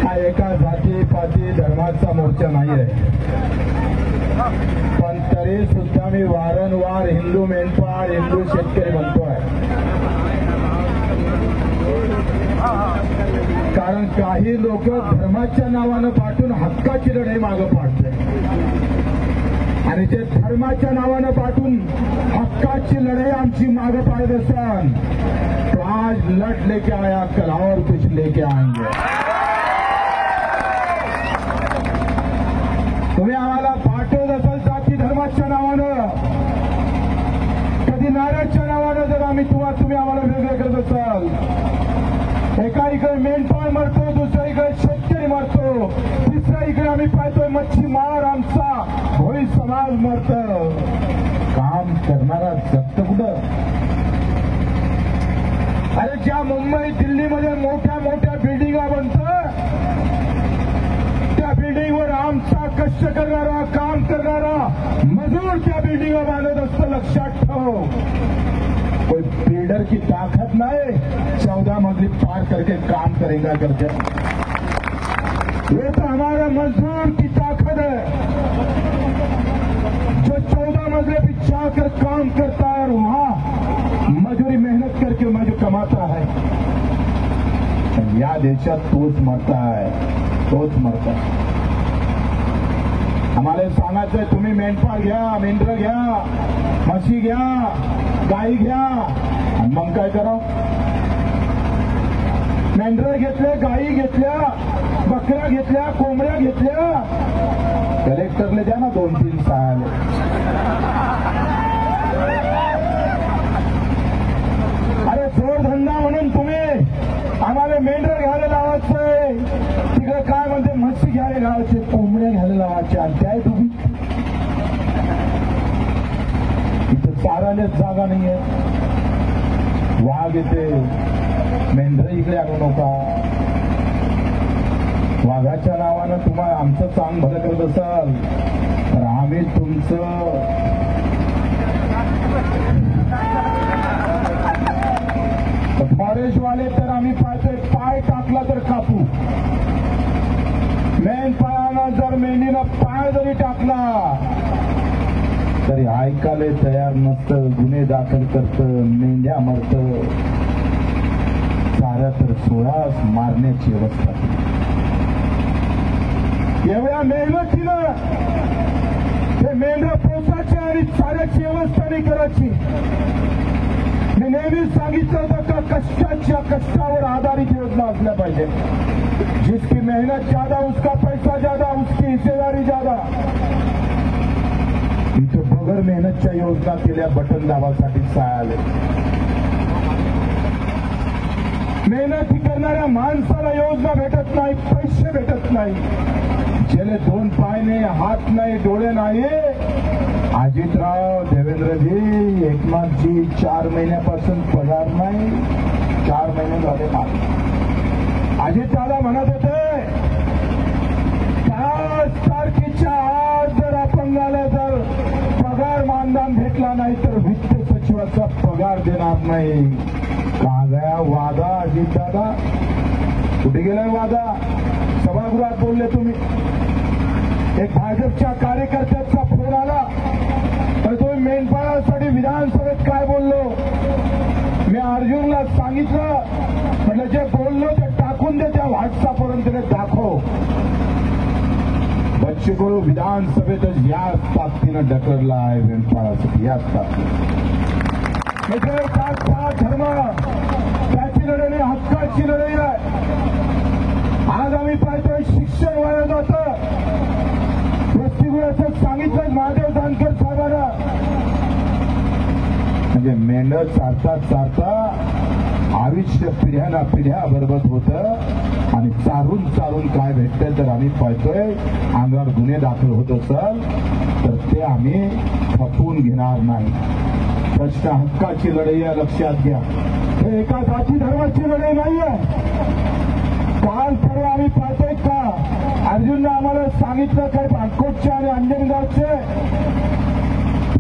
हा एका जाती पाती धर्माचा मोर्चा नाहीये, पण तरी सुद्धा मी वारंवार हिंदू मेंढपाळ हिंदू शेतकरी म्हणतोय, कारण काही लोक धर्माच्या नावानं पाठवून हक्काची लढाई मागं पाडते आणि ते धर्माच्या नावानं पाठवून हक्काची लढाई आमची मागं पाडत असन तो आज लट लेके आया कल और कुछ लेके आएंगे। तुम्ही आम्हाला पाठवत असाल जाती धर्माच्या नावानं, कधी नाऱ्याच्या नावानं जर तुम्ही आम्हाला वेगळं करत असाल, एका इकडे मेंढपाळ मरतो, दुसऱ्या इकडे शेतकरी मरतो, तिसऱ्या इकडे आम्ही पाहतोय मच्छीमार आमचा भोई समाज मरत, काम करणारा जगत कुठं? अरे ज्या मुंबई दिल्लीमध्ये मोठ्या मोठ्या बिल्डिंगा बनतं, त्या बिल्डिंगवर आमचा कष्ट करणारा काम करणारा मजूर त्या बिल्डिंगा बांधत असतं, लक्षात ठेव। कोई बिल्डर की ताकत नहीं 14 मंजिल पार करके काम करेगा करके, ये तो हमारा मजदूर की ताकत है जो 14 मंजिल पे जाकर काम करता है और वहां मजूरी मेहनत करके मजूर कमाता है। या देशात तोच मरता है, तोच मरता है। आम्हाला सांगायचंय तुम्ही मेंढपाळ घ्या, मेंढरं घ्या, म्हशी घ्या, गाई घ्या आणि मग काय करा? मेंढरं घेतले, गाई घेतल्या, बकऱ्या घेतल्या, कोंबड्या घेतल्या, कलेक्टरने द्या ना 2-3 साल। अरे जोडधंदा म्हणून तुम्ही आम्हाला मेंढरं घ्यायला लावायचंय, तिकडे काय म्हणते म्हशी घ्यायला लावायचे, कोंबड्या घ्यायला लावायच्या, आणि त्या तुम्ही इथं चारायलाच जागा नाहीये। वाघ येते, मेंढरं इकडे आणू नका, वाघाच्या नावानं तुम्हाला आमचं चांग भलं करत असाल तर आम्ही तुमचं फॉरेस्टवाले तर आम्ही पाहतोय पाय टाकला तर कापू, मेंढपाळानं जर मेंढीनं पाय जरी टाकला तरी ऐकायला तयार नसतं, गुन्हे दाखल करतं, मेंढ्या मरतं, साऱ्या तर 16 मारण्याची अवस्था। एवढ्या मेहनतीनं ते मेंढ्या पोसायचे आणि चाऱ्याची व्यवस्था नाही करायची। मी नेहमीच सांगितलं होतं का कष्टावर आधारित योजना असल्या पाहिजे, जिसकी मेहनत ज्यादा उसका पैसा ज्यादा, उसकी हिस्सेदारी ज्यादा। इथं बगर मेहनतच्या योजना केल्या बटन दाबासाठी सायाले, मेहनती करणाऱ्या माणसाला योजना भेटत नाही, पैसे भेटत नाही। ज्याला 2 पाय नाही, हात नाही, डोळे नाही, अजितराव, देवेंद्रजी, एकनाथजी 4 महिन्यापासून पगार नाही, 4 महिने झाले नाही। अजितदादा म्हणत होते 5 तारखेच्या आज जर अपंगाला जर पगार मानधन भेटला नाही तर वित्त सचिवाचा पगार देणार नाही। का गया वादा अजितदादा? कुठे गेलाय वादा? सभागृहात बोलले तुम्ही, एक भाजपच्या कार्यकर्त्याचा फोन आला तर तुम्ही मेंढपाळासाठी विधानसभेत काय बोललो? मी अर्जुनला सांगितलं, म्हटलं जे बोललो ते टाकून दे, त्या व्हॉट्सअपवरून त्याने दाखव। बच्चूकडू विधानसभेतच याच ताकदीनं ढकलला आहे मेंढपाळासाठी, याच ताकदीनं। धर्म त्याची लढाई नाही, हक्काची लढाई आहे। आज आम्ही पाहतोय शिक्षण वाया जातं, वसतिगृहाचं सांगितलं महादेव जानकर साहेबांना, म्हणजे मेंढर चारता आयुष्य पिढ्या बरबत होतं आणि चारून काय भेटतंय तर आम्ही पाहतोय अंगावर गुन्हे दाखल होत असेल तर ते आम्ही खपवून घेणार नाही। प्रश्न हक्काची लढाई आहे, लक्षात घ्या। हे एका जाती धर्माची लढाई नाहीये। काल परवा आम्ही पाहतोय का अर्जुनने आम्हाला सांगितलं काय अक्कोटचे आणि अंजनगावचे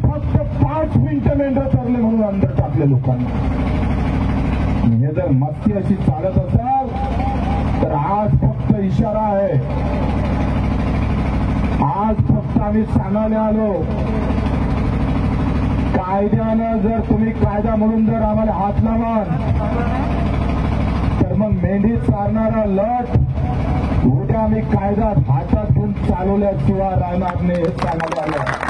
फक्त 5 मिनिटं मेंढर तरले म्हणून अंदर टाकले लोकांना। हे जर मस्ती अशी चालत असाल तर आज फक्त इशारा आहे. आज फक्त आम्ही सांगायला आलो, कायद्यानं जर तुम्ही कायदा म्हणून जर आम्हाला हात लावाल तर मग मेंढी चारणारा लट उद्या आम्ही कायदा हातात घेऊन चालवल्याशिवाय राहणार नाही, हे सांगायला आलं.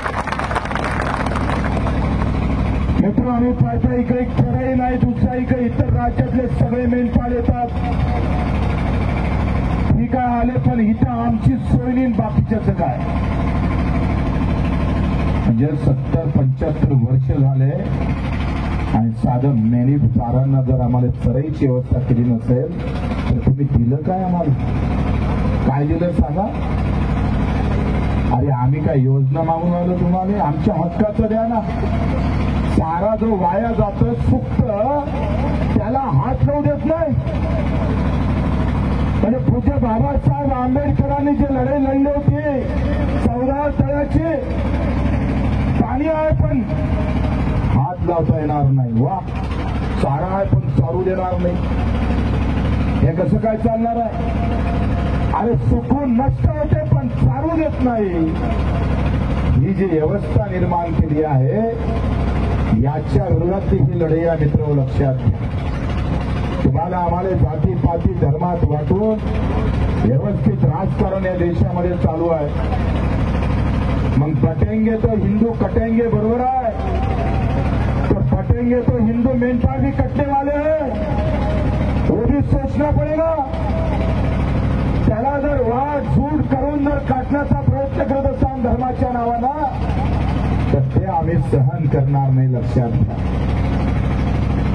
मित्र, आम्ही पाहता इकडे खरंही नाही, दुसऱ्या इकडे इतर राज्यातले सगळे मेंढपाळ येतात, ठीक आहे आले, पण इथं आमची सोय नाही, बाकीच्याच काय. म्हणजे 70-75 वर्ष झाले आणि साधं मेंढी चारांना जर आम्हाला चराईची व्यवस्था केली नसेल तर तुम्ही दिलं काय आम्हाला? काय दिलं सांगा? अरे आम्ही काय योजना मागून आलो तुम्हाला? आमच्या हक्काचं द्या ना. चारा जो वाया जातो फक्त त्याला हात लावू देत नाही. म्हणजे पूज्य बाबासाहेब आंबेडकरांनी जे लढाई लढली होती 14 तळ्याची, पाणी आहे पण हात लावता येणार नाही. वा, चारा आहे पण चारू देणार नाही, हे कसं काय चालणार आहे? अरे सुकून नष्ट होते पण चारू देत नाही. ही जी व्यवस्था निर्माण केली आहे याच्या विरोधातली ही लढाई आहे. मित्र, लक्षात घ्या. तुम्हाला आम्हाला जाती पाती धर्मात वाटून व्यवस्थित राजकारण या देशामध्ये चालू आहे. मग बटेंगे तो हिंदू कटेंगे, बरोबर आहे, तो बटेंगे तो हिंदू मेंढपाळ भी कटने वाले हैं, वो भी सोचना पडेगा. त्याला जर वाट झूट करून जर काटण्याचा प्रयत्न करत असाल धर्माच्या नावानं तर ते आम्ही सहन करणार नाही, लक्षात घ्या.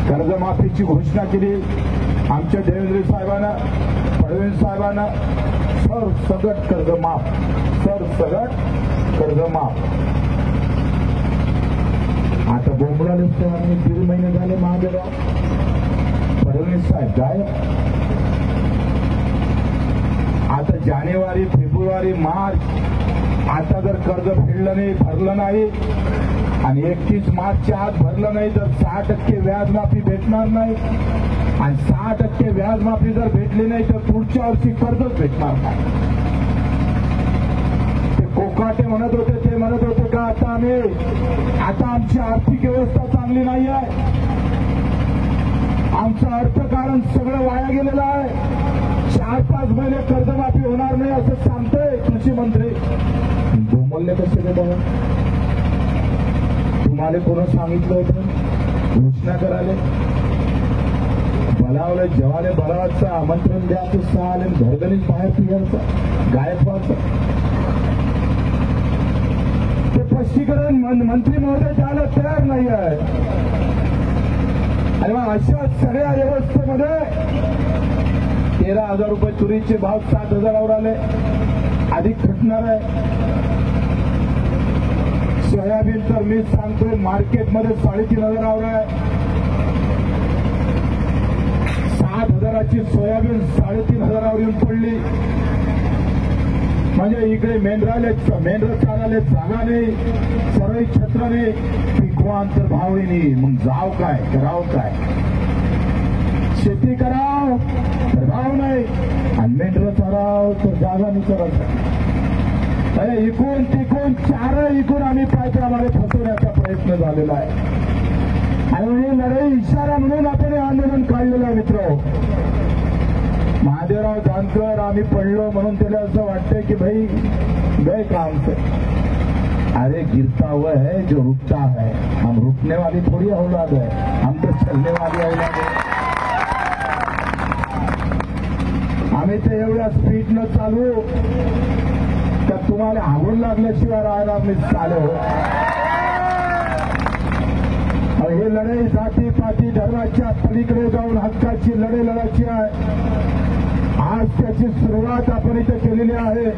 कर्जमाफीची घोषणा केली आमच्या देवेंद्र साहेबांना, फडणवीस साहेबांना, सरसगट कर्जमाफ, सरसगट कर्जमाफ. आता बोंबडा दिसतो आम्ही 1.5 महिने झाले महादेवा. फडणवीस साहेब काय आता जानेवारी, फेब्रुवारी, मार्च आता जर कर्ज फेडलं नाही, भरलं नाही आणि 31 मार्चच्या आत भरलं नाही तर 6% व्याजमाफी भेटणार नाही. आणि 6% व्याजमाफी जर भेटली नाही तर पुढच्या वर्षी कर्जच भेटणार नाही. ते कोकाटे म्हणत होते, ते म्हणत होते का आता आमची आर्थिक व्यवस्था चांगली नाही आहे, आमचं अर्थकारण सगळं वाया गेलेलं आहे, 4-5 महिने कर्जमाफी होणार नाही असं सांगतोय कृषी मंत्री. बोंबलले कसे गे बाबा? तुम्हाला कोण सांगितलं होतं घोषणा करायला? बलावलं जेवाले बलावाचं आमंत्रण द्यायचं, सहाले घरगणीत बाहेर फिरायचं, गायब व्हायचं. ते स्पष्टीकरण मंत्री महोदय द्यायला तयार नाही आहे. आणि मग अशा सगळ्या व्यवस्थेमध्ये 13,000 रुपये तुरीचे भाव 7,000 आले, अधिक घटणार आहे. सोयाबीन तर मी सांगतोय मार्केटमध्ये 3,500 आहे. 7,000ची सोयाबीन 3,500 येऊन पडली. म्हणजे इकडे मेंढर चालाले जागा नाही, सरई छत्र नाही, पिकवांतर भाव नाही. मग जाव काय, करावं काय? शेती कराव तर भाव नाही आणि मेंढर चाराव तर जागा नाही करत. अरे इकून तिकून 4 इकून आम्ही पायत्रामध्ये फसवण्याचा प्रयत्न झालेला आहे. आणि ही लढाई इशारा म्हणून आपण हे आंदोलन काढलेलं आहे. मित्र, महादेवराव जानकर आम्ही पडलो म्हणून त्याला असं वाटतंय की भाई गए काम से. अरे गिरता हुआ है जो रुकता है, हम रुकने वाली थोड़ी औलाद है, हम तो चलने वाली औलाद है. आम्ही ते एवढ्या स्पीडनं चालू तर तुम्हाला आवड लागल्याशिवाय राहणार नाही चालू. हे लढाई जाती पाती धर्माच्या पलीकडे जाऊन हक्काची लढाई लढायची आहे. आज त्याची सुरुवात आपण इथे केलेली आहे.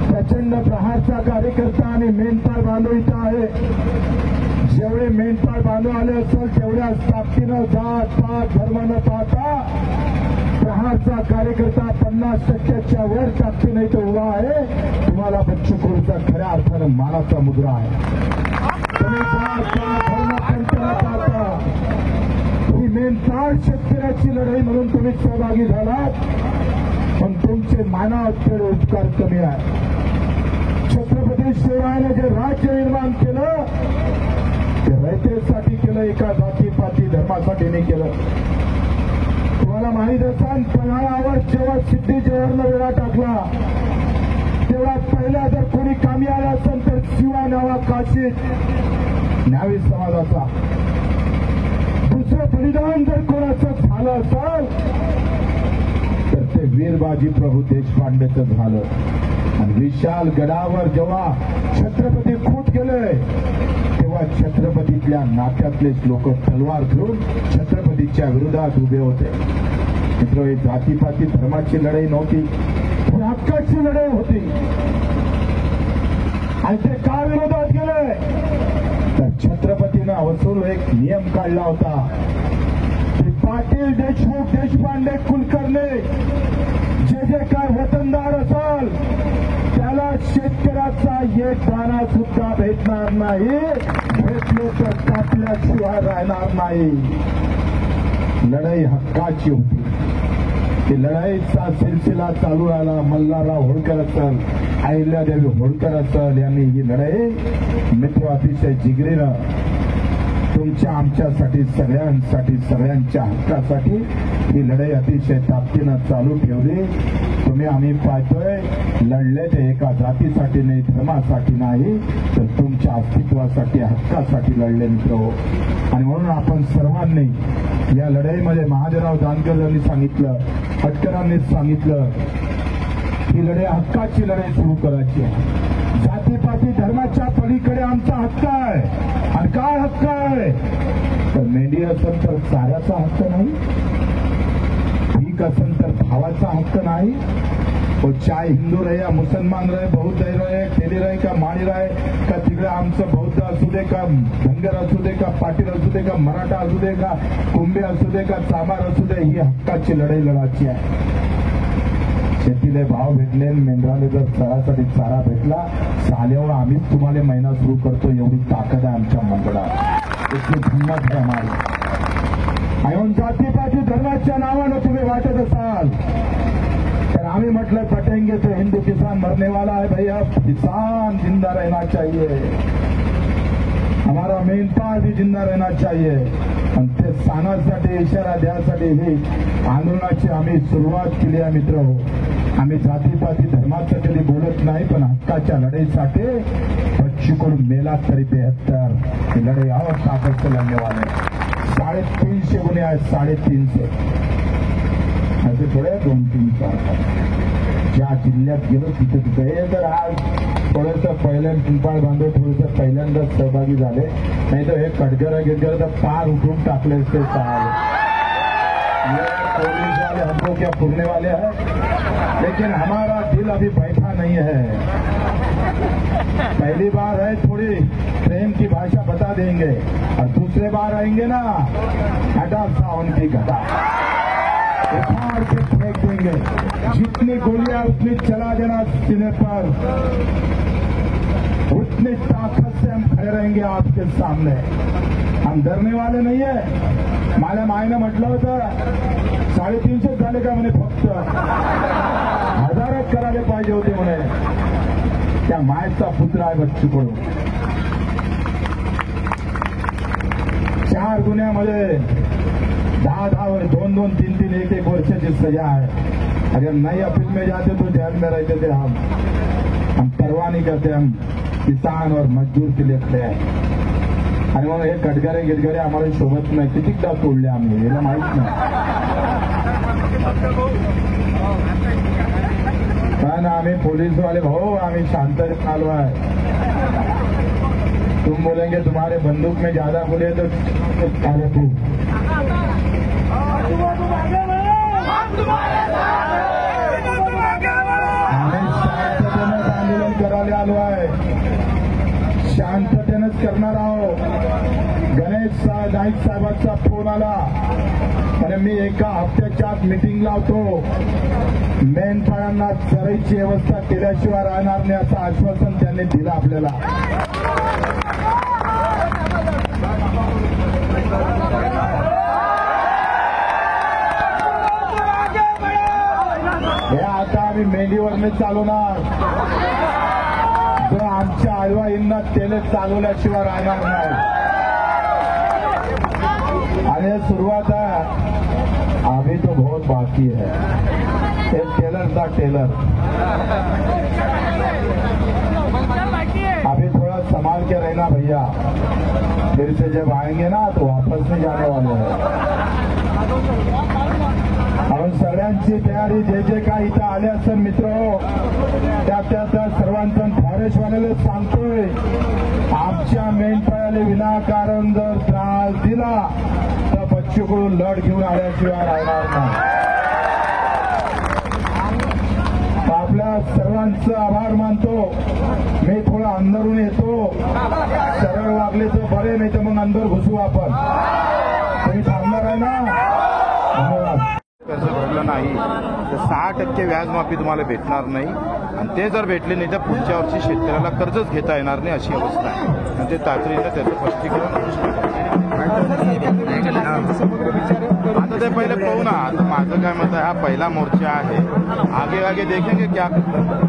प्रचंड प्रहारचा कार्यकर्ता आणि मेंढपाळ बांधव इथं आहे. जेवढे मेंढपाळ बांधव आले असेल तेवढ्या ताकदीनं जात पात धर्म न पाहता प्रहारचा कार्यकर्ता 50%च्या वर ताकदीनं इथं उभा आहे. तुम्हाला बच्चू कडूचा खऱ्या अर्थानं मानाचा मुद्रा आहे. तुम्ही ही मेंढपाळ शेतकऱ्याची लढाई म्हणून तुम्ही सहभागी झालात. पण तुमचे मानावत्तर उपकार कमी आहे. छत्रपती शिवरायाने जे राज्य निर्माण केलं ते रयतेसाठी केलं, एका जातीपाती धर्मासाठी नाही केलं. तुम्हाला माहित असाल पन्हाळावर जेव्हा सिद्धी जवाहरला वेळा टाकला तेव्हा पहिला जर कोणी कामी आला असेल तर शिवा नावा काशीत न्यावी समाजाचा. दुसरं बलिदान जर कोणाचं झालं असेल तर ते वीरबाजी प्रभू देशपांडेचं झालं. आणि विशाल गडावर जेव्हा छत्रपती खूट गेले तेव्हा छत्रपतीतल्या नात्यातले लोक तलवार घेऊन छत्रपतीच्या विरोधात उभे होते. मित्र, ही जातीपाती धर्माची लढाई नव्हती, ही हक्काची लढाई होती. आणि ते का विरोधात गेले तर छत्रपतीनं वसूल एक नियम काढला होता की पाटील, देशमुख, देशपांडे, कुलकर्णी जे जे काय वतनदार असाल त्याला शेतकऱ्याचा एक दाना सुद्धा भेटणार नाही, भेटले तर कापल्याशिवाय राहणार नाही. लढाई हक्काची होती. ती लढाईचा सिलसिला चालू राहिला. मल्हारराव होळकर असेल, अहिल्यादेवी होळकर असेल यांनी ही लढाई मित्र अतिशय जिगरीनं तुमच्या आमच्यासाठी सगळ्यांसाठी सगळ्यांच्या हक्कासाठी ही लढाई अतिशय ताकदीनं चालू ठेवली. तुम्ही आम्ही पाहतोय लढले ते एका जातीसाठी नाही, धर्मासाठी नाही, तर तुमच्या अस्तित्वासाठी हक्कासाठी लढले मित्र. आणि म्हणून आपण सर्वांनी या लढाईमध्ये महादेवराव जानकर यांनी सांगितलं, हटकरांनी सांगितलं ही लढाई हक्काची लढाई सुरू करायची आहे. जातीपाती धर्माच्या पलीकडे आमचा हक्क आहे. आणि काय हक्क आहे तर मेंढी असेल तर चाऱ्याचा हक्क नाही, भीक असेल तर भावाचा हक्क नाही. वो चाहे हिंदू रहे या मुसलमान रहे, बौद्ध रहे, तेली रहे का माळी रहे का, तिकडे आमचं बौद्ध असू दे का, धनगर असू दे का, पाटील असू दे का, मराठा असू दे का, कुंभे असू दे का, चामार असू दे, ही हक्काची लढाई लढायची आहे. शेतीला भाव भेटले, मेंढराला जर चरासाठी चारा भेटला, साल्यावर आम्हीच तुम्हाला महिना सुरू करतो एवढी ताकद आहे आमच्या मंडळात. इतकी हिंमत आहे आम्हाला. आणि जातीपाती धर्माच्या नावानं तुम्ही वाटत असाल तर आम्ही म्हटलं पटेंगे तो हिंदू किसान मरने वाला है भैया, किसान जिंदा रहना चाहिए, हमारा मेंढपाळ भी जिंदा रहना चाहिए. आणि ते सांगण्यासाठी, इशारा द्यासाठी ही आंदोलनाची आम्ही सुरुवात केली आहे मित्र. आम्ही जातीपाती धर्माचं कधी बोलत नाही, पण हक्काच्या लढाईसाठी बच्चूकडून मेला तरी 72 ही लढाई और ताकद से लढने वाले. 350 गुन्हे आहेत, 350 असे थोडे 2-3 4 ज्या जिल्ह्यात गेलो तिथे तिथे. तर आज थोडंसं पहिल्यांदा पिंपाळ बांधव थोडंसं पहिल्यांदाच सहभागी झाले, नाही तर हे कटगरा गिटगरा तर पार उठून टाकले असते. पुलिस वाले हमको क्या पुरने वाले हैं, लेकिन हमारा दिल अभी बैठा नहीं है. पहली बार है, थोड़ी प्रेम की भाषा बता देंगे, और दूसरे बार आएंगे ना हटा सावन की घटा उखाड़ के फेंक देंगे. जितनी गोलियां उतनी चला देना सीने पर, उतनी ताकत से हम खड़े रहेंगे आपके सामने. हम डरने वाले नहीं है. माझ्या मायनं म्हटलं होतं 350 झाले का म्हणे, फक्त 1000च करायला पाहिजे होते म्हणे. त्या मायचा पुत्र आहे बच्चूकडून. 4 गुन्ह्यामध्ये 10 वर 2-2, 3-3, 1-1 वर्षाची सजा है. अगर नई अपील में जाते तो जेल में रहते थे. हम परवाह नहीं करते, हम किसान और मजदूर के लिए खड़े हैं. आणि मग हे गटगरे गिटगरे आम्हाला शोभत नाही. कितीकदा तोडले आम्ही, याला माहित नाही. पण आम्ही पोलीस वाले भाऊ, आम्ही शांत चालू आहे. तुम बोलेंगे तुम्हारे बंदूक में ज्यादा बोले तो तू आंदोलन करायला आलो आहे, शांततेनंच करणार आहोत. गणेश नाईक साहेबांचा फोन आला आणि मी एका हप्त्याच्या आत मीटिंग लावतो, मेंढपाळांना चराईची व्यवस्था केल्याशिवाय राहणार नाही असं आश्वासन त्यांनी दिलं आपल्याला. हे आम्ही मेंढीवरने चालवणार. जर आमच्या आईबाईंना तेल चालवल्याशिवाय राहणार नाही. आणि सुरुवात है, अभी तो बहुत बाकी है. एक टेलर था टेलर, अभी थोड़ा संभाल के रहना भैया. फिर से जब आएंगे ना तो वापस नहीं जाने वाले हैं. म्हणून सगळ्यांची तयारी, जे जे काही इथं आले असेल मित्र, त्या सर्वांचं फॉरेस्टवाल्याला सांगतोय, आमच्या मेंढपाळाला विनाकारण जर त्रास दिला तर बच्चूकडून लढ घेऊन आल्याशिवाय राहणार नाही. आपल्या सर्वांचं आभार मानतो. मी थोडा अंदरून येतो, सरळ वागले तर बरे, नाही तर मग अंदर घुसू आपण. तुम्ही थांबणार आहे ना? धन्यवाद. कर्ज भरलं नाही तर 6% व्याजमाफी तुम्हाला भेटणार नाही. आणि ते जर भेटले नाही तर पुढच्या वर्षी शेतकऱ्याला कर्जच घेता येणार नाही अशी अवस्था आहे. म्हणजे तातडीनं त्याचं स्पष्टीकरण. आता ते पहिले पाहू ना. आता माझं काय मत आहे, हा पहिला मोर्चा आहे. आगे आगे देखेंगे क्या करता है.